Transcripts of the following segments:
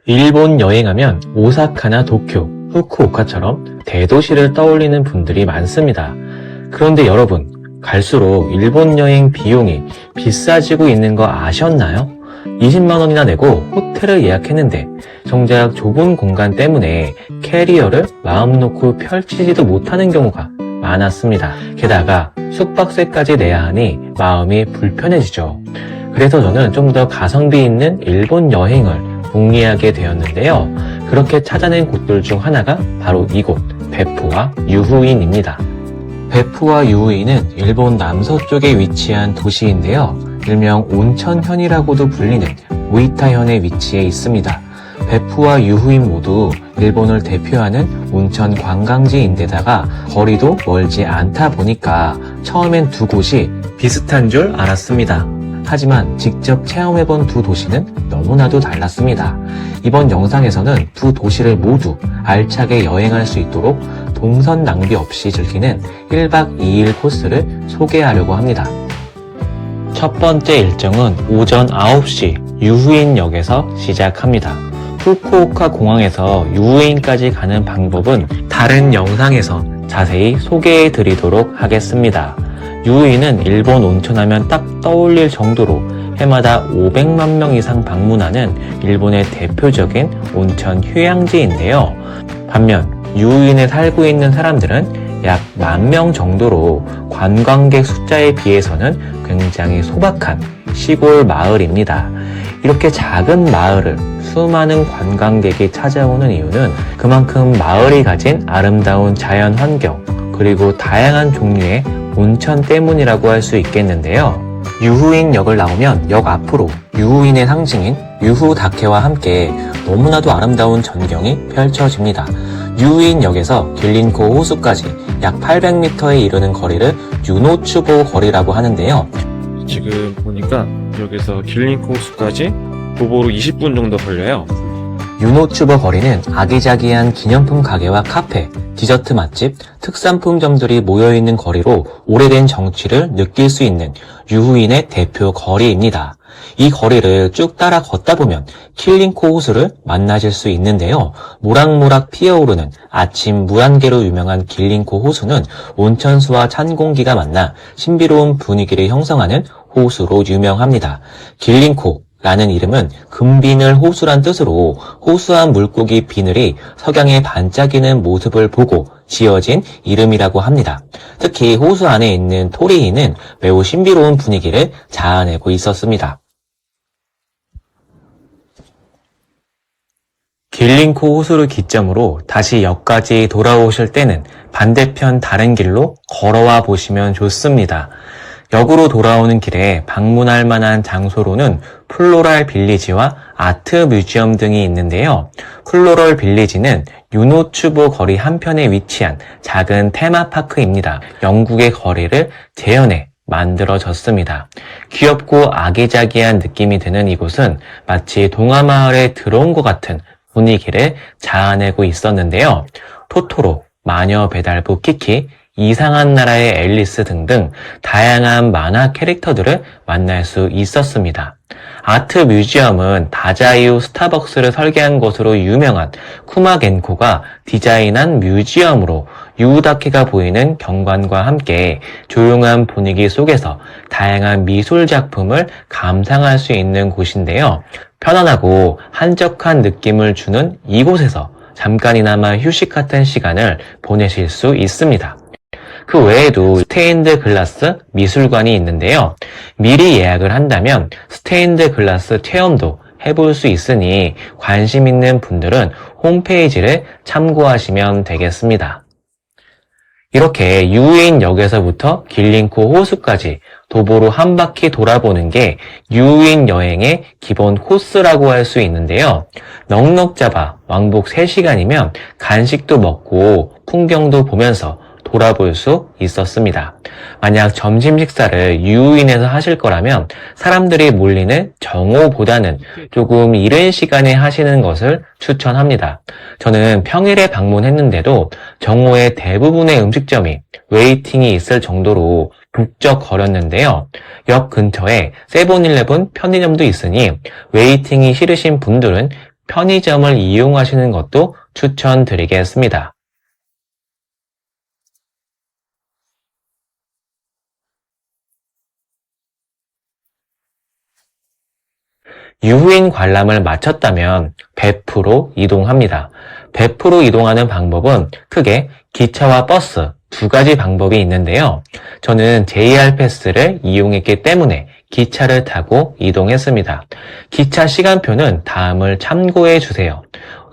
일본 여행하면 오사카나 도쿄, 후쿠오카처럼 대도시를 떠올리는 분들이 많습니다. 그런데 여러분, 갈수록 일본 여행 비용이 비싸지고 있는 거 아셨나요? 20만 원이나 내고 호텔을 예약했는데 정작 좁은 공간 때문에 캐리어를 마음 놓고 펼치지도 못하는 경우가 많았습니다. 게다가 숙박세까지 내야 하니 마음이 불편해지죠. 그래서 저는 좀 더 가성비 있는 일본 여행을 궁리하게 되었는데요. 그렇게 찾아낸 곳들 중 하나가 바로 이곳 베푸와 유후인입니다. 베푸와 유후인은 일본 남서쪽에 위치한 도시인데요. 일명 온천현이라고도 불리는 오이타현에 위치해 있습니다. 베푸와 유후인 모두 일본을 대표하는 온천 관광지인데다가 거리도 멀지 않다 보니까 처음엔 두 곳이 비슷한 줄 알았습니다. 하지만 직접 체험해본 두 도시는 너무나도 달랐습니다. 이번 영상에서는 두 도시를 모두 알차게 여행할 수 있도록 동선 낭비 없이 즐기는 1박 2일 코스를 소개하려고 합니다. 첫 번째 일정은 오전 9시 유후인역에서 시작합니다. 후쿠오카 공항에서 유후인까지 가는 방법은 다른 영상에서 자세히 소개해 드리도록 하겠습니다. 유후인은 일본 온천하면 딱 떠올릴 정도로 해마다 500만 명 이상 방문하는 일본의 대표적인 온천 휴양지인데요. 반면 유후인에 살고 있는 사람들은 약 10,000명 정도로 관광객 숫자에 비해서는 굉장히 소박한 시골 마을입니다. 이렇게 작은 마을을 수많은 관광객이 찾아오는 이유는 그만큼 마을이 가진 아름다운 자연 환경 그리고 다양한 종류의 온천 때문이라고 할 수 있겠는데요. 유후인역을 나오면 역 앞으로 유후인의 상징인 유후다케와 함께 너무나도 아름다운 전경이 펼쳐집니다. 유후인역에서 길린코 호수까지 약 800m에 이르는 거리를 유노츠보 거리라고 하는데요. 지금 보니까 여기서 길린코 호수까지 도보로 20분 정도 걸려요. 유노츠보 거리는 아기자기한 기념품 가게와 카페, 디저트 맛집, 특산품점들이 모여있는 거리로 오래된 정취를 느낄 수 있는 유후인의 대표 거리입니다. 이 거리를 쭉 따라 걷다 보면 길린코 호수를 만나실 수 있는데요. 모락모락 피어오르는 아침 물안개로 유명한 길린코 호수는 온천수와 찬 공기가 만나 신비로운 분위기를 형성하는 호수로 유명합니다. 길린코 라는 이름은 금비늘 호수란 뜻으로 호수한 물고기 비늘이 석양에 반짝이는 모습을 보고 지어진 이름이라고 합니다. 특히 호수 안에 있는 토리인은 매우 신비로운 분위기를 자아내고 있었습니다. 길린코 호수를 기점으로 다시 역까지 돌아오실 때는 반대편 다른 길로 걸어와 보시면 좋습니다. 역으로 돌아오는 길에 방문할 만한 장소로는 플로럴 빌리지와 아트 뮤지엄 등이 있는데요. 플로럴 빌리지는 유노츠보 거리 한편에 위치한 작은 테마파크입니다. 영국의 거리를 재현해 만들어졌습니다. 귀엽고 아기자기한 느낌이 드는 이곳은 마치 동화마을에 들어온 것 같은 분위기를 자아내고 있었는데요. 토토로, 마녀 배달부 키키, 이상한 나라의 앨리스 등등 다양한 만화 캐릭터들을 만날 수 있었습니다. 아트 뮤지엄은 다자이유 스타벅스를 설계한 것으로 유명한 쿠마겐코가 디자인한 뮤지엄으로 유우다케가 보이는 경관과 함께 조용한 분위기 속에서 다양한 미술 작품을 감상할 수 있는 곳인데요. 편안하고 한적한 느낌을 주는 이곳에서 잠깐이나마 휴식 같은 시간을 보내실 수 있습니다. 그 외에도 스테인드 글라스 미술관이 있는데요. 미리 예약을 한다면 스테인드 글라스 체험도 해볼 수 있으니 관심 있는 분들은 홈페이지를 참고하시면 되겠습니다. 이렇게 유후인역에서부터 길린코 호수까지 도보로 한 바퀴 돌아보는 게 유후인 여행의 기본 코스라고 할 수 있는데요. 넉넉 잡아 왕복 3시간이면 간식도 먹고 풍경도 보면서 돌아볼 수 있었습니다. 만약 점심 식사를 유후인에서 하실 거라면 사람들이 몰리는 정오보다는 조금 이른 시간에 하시는 것을 추천합니다. 저는 평일에 방문했는데도 정오의 대부분의 음식점이 웨이팅이 있을 정도로 북적거렸는데요. 역 근처에 세븐일레븐 편의점도 있으니 웨이팅이 싫으신 분들은 편의점을 이용하시는 것도 추천드리겠습니다. 유후인 관람을 마쳤다면 배프로 이동합니다. 배프로 이동하는 방법은 크게 기차와 버스 두 가지 방법이 있는데요. 저는 JR 패스를 이용했기 때문에 기차를 타고 이동했습니다. 기차 시간표는 다음을 참고해 주세요.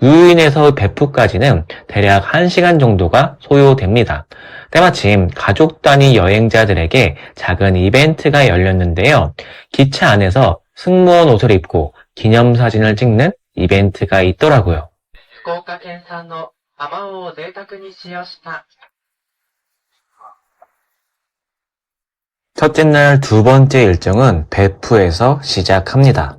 유후인에서 배프까지는 대략 1시간 정도가 소요됩니다. 때마침 가족 단위 여행자들에게 작은 이벤트가 열렸는데요. 기차 안에서 승무원 옷을 입고 기념사진을 찍는 이벤트가 있더라고요. 福岡県産のあまおうを贅沢に使用した 첫째 날 두 번째 일정은 배프에서 시작합니다.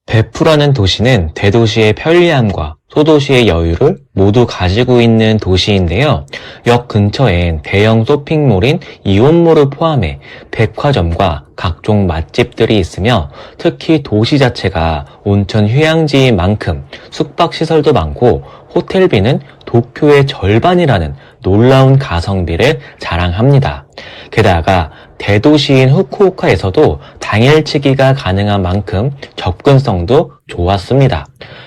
배프라는 도시는 대도시의 편리함과 소도시의 여유를 모두 가지고 있는 도시인데요. 역 근처엔 대형 쇼핑몰인 이온몰을 포함해 백화점과 각종 맛집들이 있으며 특히 도시 자체가 온천 휴양지인 만큼 숙박시설도 많고 호텔비는 도쿄의 절반이라는 놀라운 가성비를 자랑합니다. 게다가 대도시인 후쿠오카에서도 당일치기가 가능한 만큼 접근성도 좋았습니다.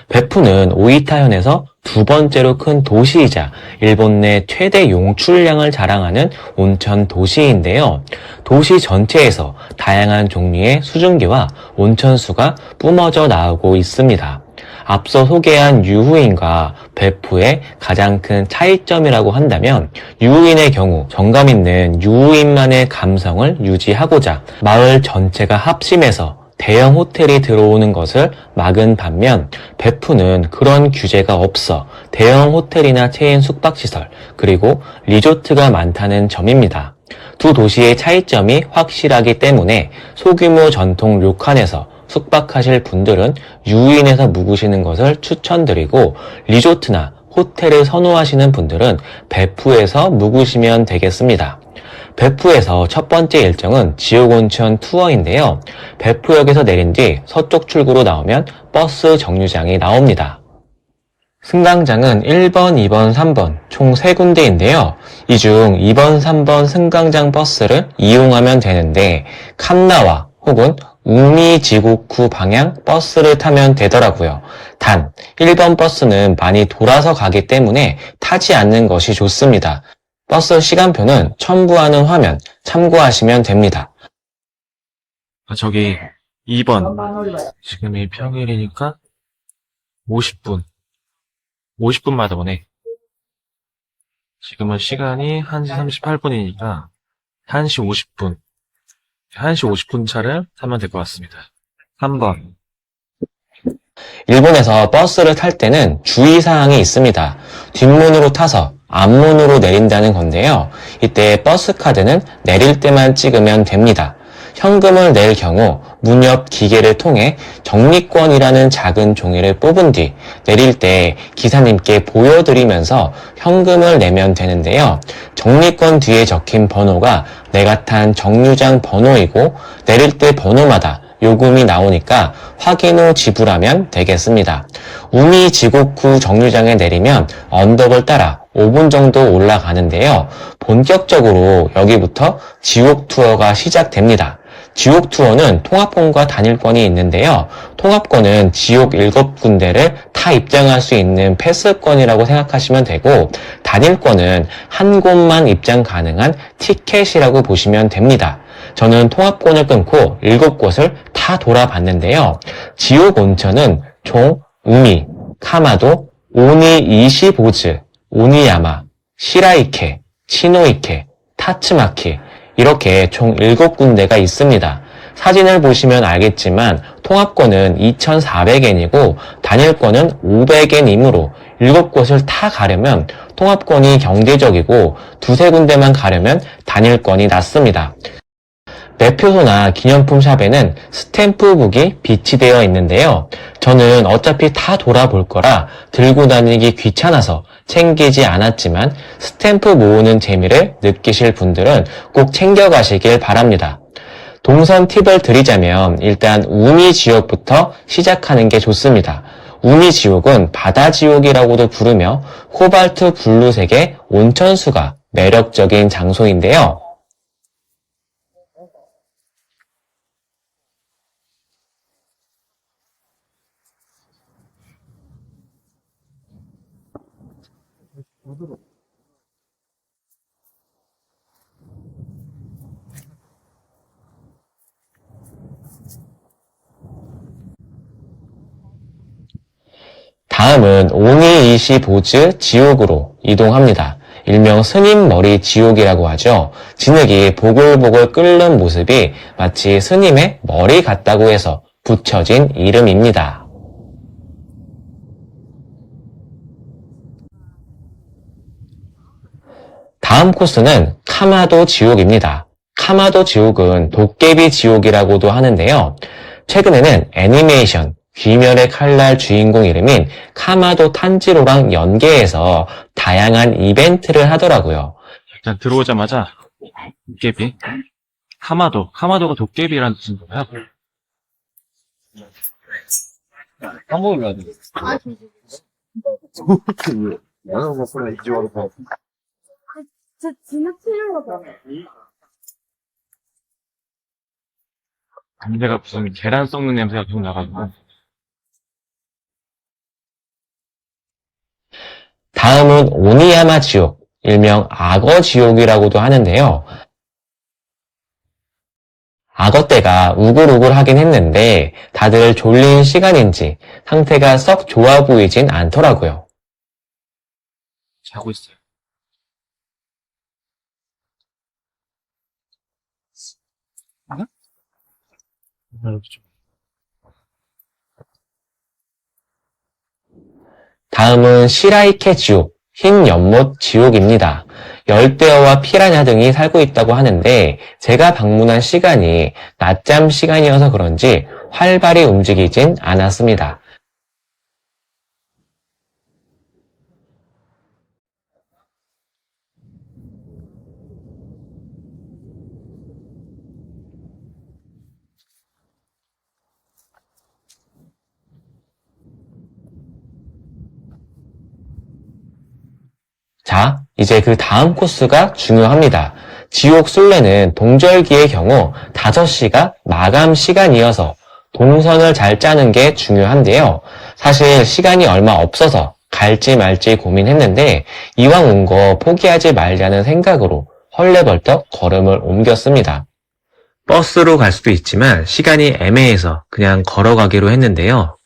배프는 오이타현에서 두 번째로 큰 도시이자 일본 내 최대 용출량을 자랑하는 온천 도시인데요. 도시 전체에서 다양한 종류의 수증기와 온천수가 뿜어져 나오고 있습니다. 앞서 소개한 유후인과 배프의 가장 큰 차이점이라고 한다면 유후인의 경우 정감 있는 유후인만의 감성을 유지하고자 마을 전체가 합심해서 대형 호텔이 들어오는 것을 막은 반면 배프는 그런 규제가 없어 대형 호텔이나 체인 숙박시설 그리고 리조트가 많다는 점입니다. 두 도시의 차이점이 확실하기 때문에 소규모 전통 료칸에서 숙박하실 분들은 유인에서 묵으시는 것을 추천드리고 리조트나 호텔을 선호하시는 분들은 배프에서 묵으시면 되겠습니다. 배프에서 첫 번째 일정은 지옥온천 투어인데요. 배프역에서 내린 뒤 서쪽 출구로 나오면 버스 정류장이 나옵니다. 승강장은 1번, 2번, 3번 총 3군데인데요. 이 중 2번, 3번 승강장 버스를 이용하면 되는데 칸나와 혹은 우미지고쿠 방향 버스를 타면 되더라고요. 단 1번 버스는 많이 돌아서 가기 때문에 타지 않는 것이 좋습니다. 버스 시간표는 첨부하는 화면 참고하시면 됩니다. 저기 2번 지금이 평일이니까 50분마다 오네. 지금은 시간이 1시 38분이니까 1시 50분 1시 50분 차를 타면 될 것 같습니다. 3번 일본에서 버스를 탈 때는 주의사항이 있습니다. 뒷문으로 타서 앞문으로 내린다는 건데요. 이때 버스 카드는 내릴 때만 찍으면 됩니다. 현금을 낼 경우 문 옆 기계를 통해 적립권이라는 작은 종이를 뽑은 뒤 내릴 때 기사님께 보여드리면서 현금을 내면 되는데요. 적립권 뒤에 적힌 번호가 내가 탄 정류장 번호이고 내릴 때 번호마다 요금이 나오니까 확인 후 지불하면 되겠습니다. 우미지고쿠 정류장에 내리면 언덕을 따라 5분 정도 올라가는데요. 본격적으로 여기부터 지옥 투어가 시작됩니다. 지옥 투어는 통합권과 단일권이 있는데요. 통합권은 지옥 7군데를 타 입장할 수 있는 패스권이라고 생각하시면 되고 단일권은 한 곳만 입장 가능한 티켓이라고 보시면 됩니다. 저는 통합권을 끊고 7곳을 다 돌아봤는데요. 지옥 온천은 총 우미, 카마도, 오니 이시보즈, 오니야마, 시라이케, 치노이케, 타츠마키 이렇게 총 7군데가 있습니다. 사진을 보시면 알겠지만 통합권은 2,400엔이고 단일권은 500엔이므로 7곳을 다 가려면 통합권이 경제적이고 두세 군데만 가려면 단일권이 낫습니다. 매표소나 기념품 샵에는 스탬프북이 비치되어 있는데요. 저는 어차피 다 돌아볼 거라 들고 다니기 귀찮아서 챙기지 않았지만 스탬프 모으는 재미를 느끼실 분들은 꼭 챙겨가시길 바랍니다. 동선 팁을 드리자면 일단 우미 지역부터 시작하는 게 좋습니다. 우미 지옥은 바다 지옥이라고도 부르며 코발트 블루색의 온천수가 매력적인 장소인데요. 다음은 오니이시 보즈 지옥으로 이동합니다. 일명 스님 머리 지옥이라고 하죠. 진흙이 보글보글 끓는 모습이 마치 스님의 머리 같다고 해서 붙여진 이름입니다. 다음 코스는 카마도 지옥입니다. 카마도 지옥은 도깨비 지옥이라고도 하는데요. 최근에는 애니메이션 귀멸의 칼날 주인공 이름인 카마도 탄지로랑 연계해서 다양한 이벤트를 하더라고요. 일단 들어오자마자 도깨비, 카마도가 도깨비라는 뜻인가요? 한국을 가야 돼. 저 지나치는 거 냄새가 무슨 계란 썩는 냄새가 계속 나가지고. 다음은 오니야마 지옥, 일명 악어 지옥이라고도 하는데요. 악어 떼가 우글우글하긴 했는데 다들 졸린 시간인지 상태가 썩 좋아 보이진 않더라고요. 자고 있어요. 다음은 시라이케 지옥, 흰 연못 지옥입니다. 열대어와 피라냐 등이 살고 있다고 하는데 제가 방문한 시간이 낮잠 시간이어서 그런지 활발히 움직이진 않았습니다. 자, 이제 그 다음 코스가 중요합니다. 지옥 순례는 동절기의 경우 5시가 마감 시간이어서 동선을 잘 짜는 게 중요한데요. 사실 시간이 얼마 없어서 갈지 말지 고민했는데 이왕 온 거 포기하지 말자는 생각으로 헐레벌떡 걸음을 옮겼습니다. 버스로 갈 수도 있지만 시간이 애매해서 그냥 걸어가기로 했는데요.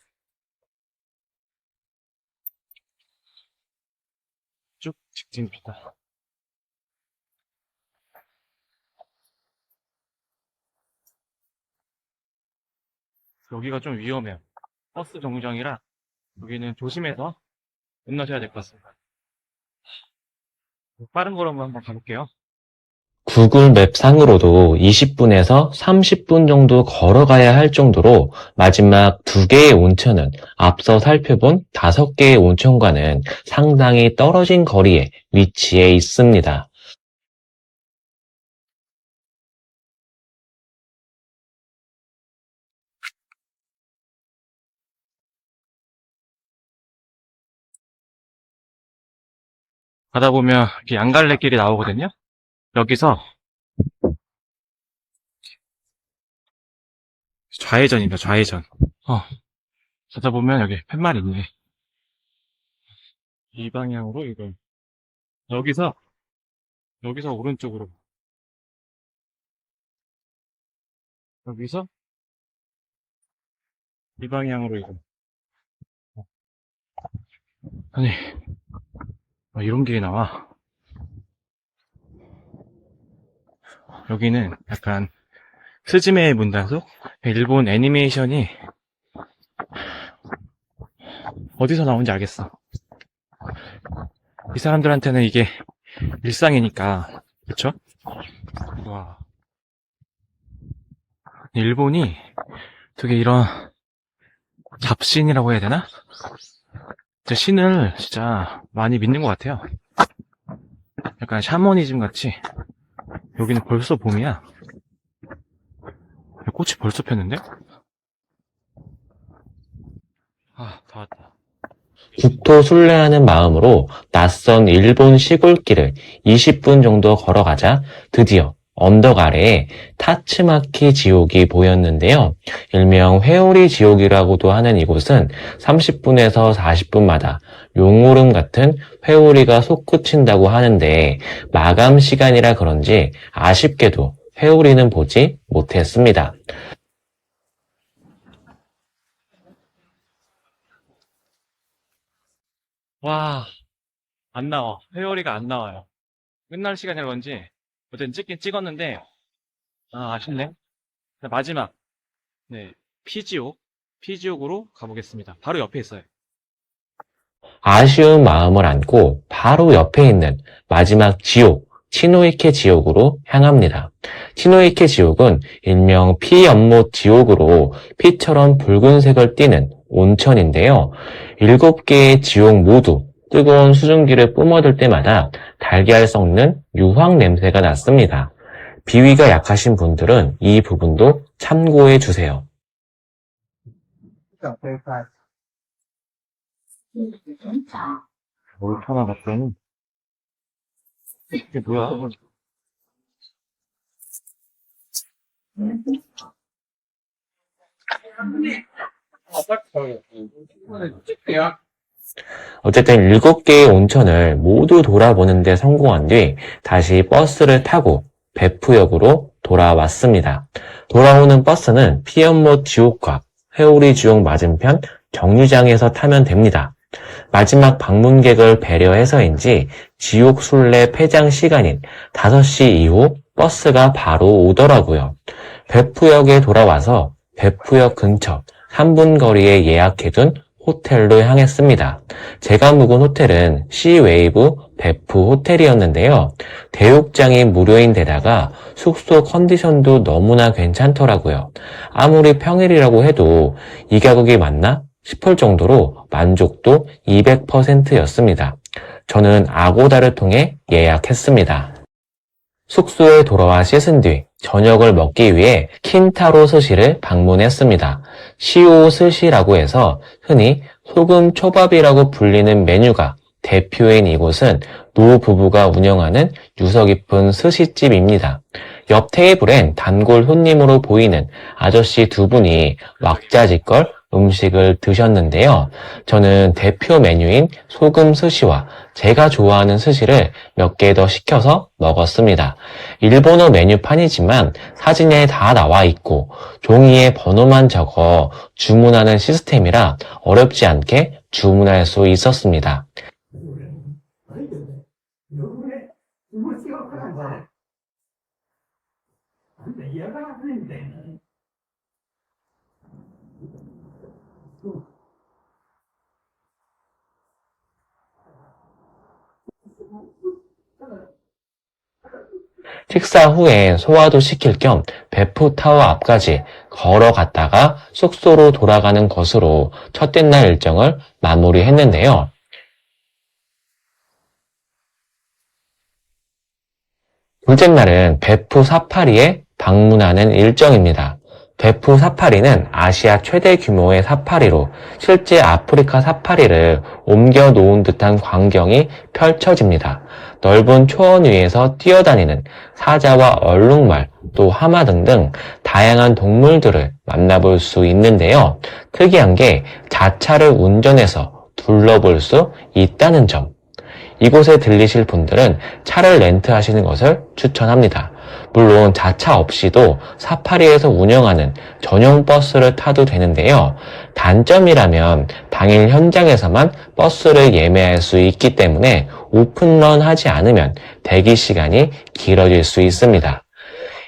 쭉 직진입니다. 여기가 좀 위험해요. 버스 정류장이라 여기는 조심해서 건너셔야 될 것 같습니다. 빠른 걸음으로 한번 가볼게요. 구글 맵 상으로도 20분에서 30분 정도 걸어가야 할 정도로 마지막 2개의 온천은 앞서 살펴본 5개의 온천과는 상당히 떨어진 거리에 위치해 있습니다. 가다 보면 이렇게 양갈래길이 나오거든요. 여기서 좌회전입니다. 좌회전. 가다 보면 여기 팻말이 있네. 이 방향으로 이걸 여기서 오른쪽으로 여기서 이 방향으로 이거. 아니 이런 길이 나와. 여기는 약간 스즈메의 문단속? 일본 애니메이션이 어디서 나온지 알겠어. 이 사람들한테는 이게 일상이니까, 그쵸? 와. 일본이 되게 이런 잡신이라고 해야 되나? 진짜 신을 진짜 많이 믿는 것 같아요. 약간 샤머니즘 같이. 여기는 벌써 봄이야. 꽃이 벌써 폈는데? 아, 다 왔다. 국토 순례하는 마음으로 낯선 일본 시골길을 20분 정도 걸어가자 드디어 언덕 아래에 타츠마키 지옥이 보였는데요. 일명 회오리 지옥이라고도 하는 이곳은 30분에서 40분마다 용오름 같은 회오리가 솟구친다고 하는데 마감 시간이라 그런지 아쉽게도 회오리는 보지 못했습니다. 와, 안 나와. 회오리가 안 나와요. 끝날 시간이라 그런지 어쨌든 찍긴 찍었는데 아쉽네. 마지막 네, 피지옥으로 가보겠습니다. 바로 옆에 있어요. 아쉬운 마음을 안고 바로 옆에 있는 마지막 지옥, 치노이케 지옥으로 향합니다. 치노이케 지옥은 일명 피 연못 지옥으로 피처럼 붉은색을 띠는 온천인데요. 7개의 지옥 모두 뜨거운 수증기를 뿜어들 때마다 달걀 썩는 유황 냄새가 났습니다. 비위가 약하신 분들은 이 부분도 참고해 주세요. 얼마나 갔더니 이게 뭐야? 어쨌든 7개의 온천을 모두 돌아보는 데 성공한 뒤 다시 버스를 타고 배프역으로 돌아왔습니다. 돌아오는 버스는 피연못 지옥과 회오리 지옥 맞은편 정류장에서 타면 됩니다. 마지막 방문객을 배려해서인지 지옥 순례 폐장 시간인 5시 이후 버스가 바로 오더라고요. 배프역에 돌아와서 배프역 근처 3분 거리에 예약해둔 호텔로 향했습니다. 제가 묵은 호텔은 시웨이브 베프 호텔이었는데요. 대욕장이 무료인 데다가 숙소 컨디션도 너무나 괜찮더라고요. 아무리 평일이라고 해도 이 가격이 맞나 싶을 정도로 만족도 200%였습니다. 저는 아고다를 통해 예약했습니다. 숙소에 돌아와 씻은 뒤 저녁을 먹기 위해 킨타로 스시를 방문했습니다. 시오 스시라고 해서 흔히 소금 초밥이라고 불리는 메뉴가 대표인 이곳은 노 부부가 운영하는 유서 깊은 스시집입니다. 옆 테이블엔 단골 손님으로 보이는 아저씨 2분이 왁자지껄 음식을 드셨는데요. 저는 대표 메뉴인 소금 스시와 제가 좋아하는 스시를 몇 개 더 시켜서 먹었습니다. 일본어 메뉴판이지만 사진에 다 나와 있고 종이에 번호만 적어 주문하는 시스템이라 어렵지 않게 주문할 수 있었습니다. 식사 후에 소화도 시킬 겸 베프타워 앞까지 걸어갔다가 숙소로 돌아가는 것으로 첫째 날 일정을 마무리했는데요. 둘째 날은 베프 사파리에 방문하는 일정입니다. 베프 사파리는 아시아 최대 규모의 사파리로 실제 아프리카 사파리를 옮겨 놓은 듯한 광경이 펼쳐집니다. 넓은 초원 위에서 뛰어다니는 사자와 얼룩말, 또 하마 등등 다양한 동물들을 만나볼 수 있는데요. 특이한 게 자차를 운전해서 둘러볼 수 있다는 점. 이곳에 들리실 분들은 차를 렌트하시는 것을 추천합니다. 물론 자차 없이도 사파리에서 운영하는 전용 버스를 타도 되는데요. 단점이라면 당일 현장에서만 버스를 예매할 수 있기 때문에 오픈런 하지 않으면 대기 시간이 길어질 수 있습니다.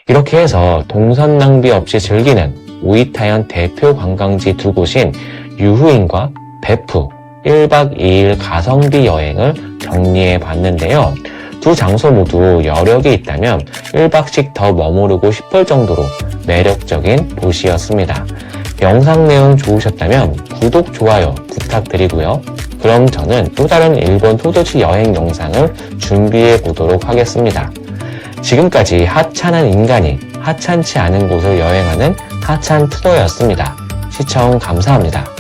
이렇게 해서 동선 낭비 없이 즐기는 오이타현 대표 관광지 2곳인 유후인과 베프 1박 2일 가성비 여행을 정리해 봤는데요. 두 장소 모두 여력이 있다면 1박씩 더 머무르고 싶을 정도로 매력적인 도시였습니다. 영상 내용 좋으셨다면 구독, 좋아요 부탁드리고요. 그럼 저는 또 다른 일본 소도시 여행 영상을 준비해 보도록 하겠습니다. 지금까지 하찮은 인간이 하찮지 않은 곳을 여행하는 하찬 투어였습니다. 시청 감사합니다.